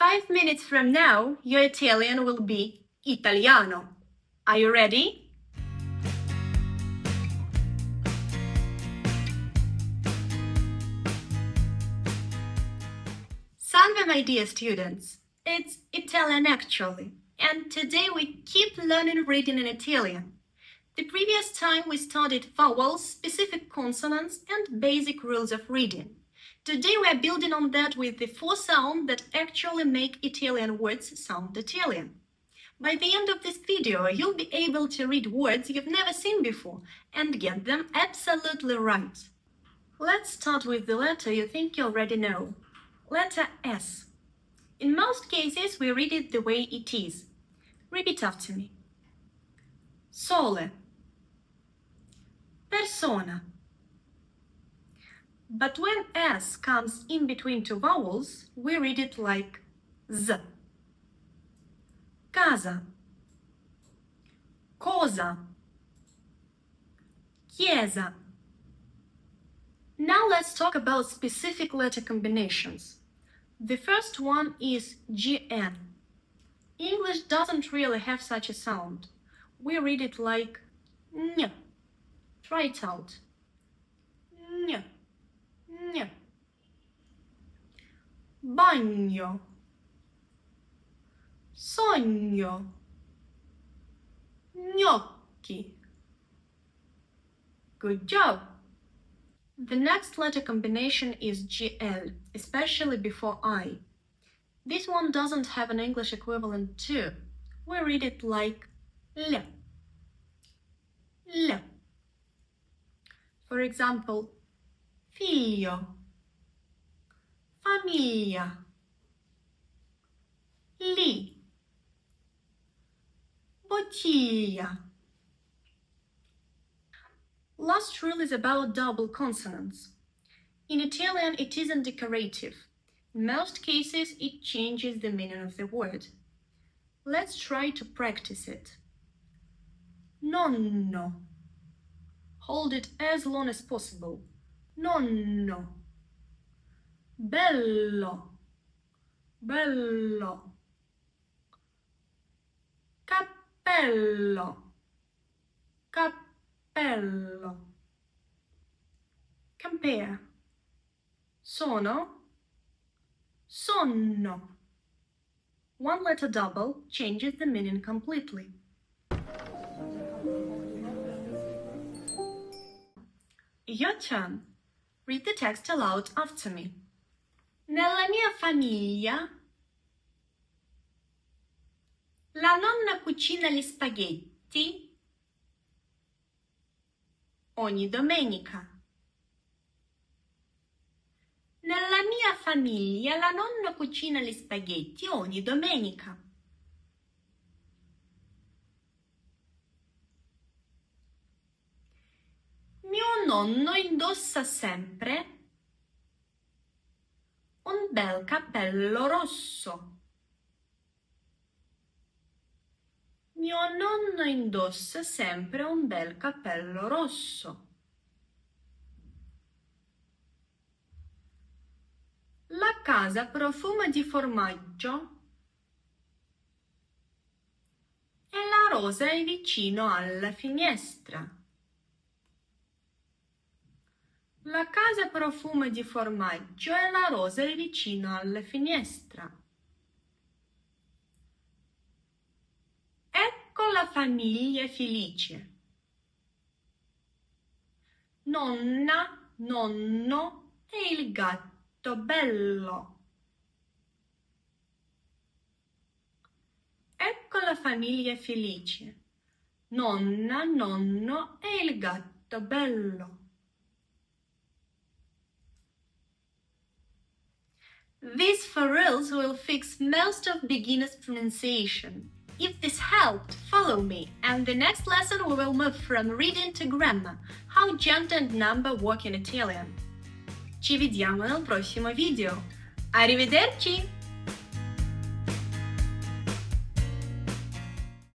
5 minutes from now, your Italian will be italiano. Are you ready? Salve, my dear students! It's Italian actually, and today we keep learning reading in Italian. The previous time we studied vowels, specific consonants, and basic rules of reading. Today we are building on that with the 4 sounds that actually make Italian words sound Italian. By the end of this video, you'll be able to read words you've never seen before and get them absolutely right. Let's start with the letter you think you already know. Letter S. In most cases, we read it the way it is. Repeat after me. Sole. Persona. But when S comes in between 2 vowels, we read it like Z. Casa. Cosa. Chiesa. Now let's talk about specific letter combinations. The first one is GN. English doesn't really have such a sound. We read it like N. Try it out. N. N. Bagno. Sogno. Gnocchi. Good job! The next letter combination is GL, especially before I. This one doesn't have an English equivalent too. We read it like L. L. For example, figlio, famiglia, lì, bottiglia. Last rule is about double consonants. In Italian, it isn't decorative. In most cases, it changes the meaning of the word. Let's try to practice it. Nonno. Hold it as long as possible. Nonno. Bello. Bello. Cappello. Cappello. Compare. Sono. Sonno. One letter double changes the meaning completely. Your turn. Read the text aloud after me. Nella mia famiglia la nonna cucina gli spaghetti ogni domenica. Nella mia famiglia la nonna cucina gli spaghetti ogni domenica. Mio nonno indossa sempre un bel cappello rosso. Mio nonno indossa sempre un bel cappello rosso. La casa profuma di formaggio e la rosa è vicino alla finestra. La casa profuma di formaggio e la rosa è vicino alla finestra. Ecco la famiglia felice. Nonna, nonno e il gatto bello. Ecco la famiglia felice. Nonna, nonno e il gatto bello. These 4 rules will fix most of beginners' pronunciation. If this helped, follow me, and the next lesson we will move from reading to grammar, how gender and number work in Italian. Ci vediamo nel prossimo video. Arrivederci!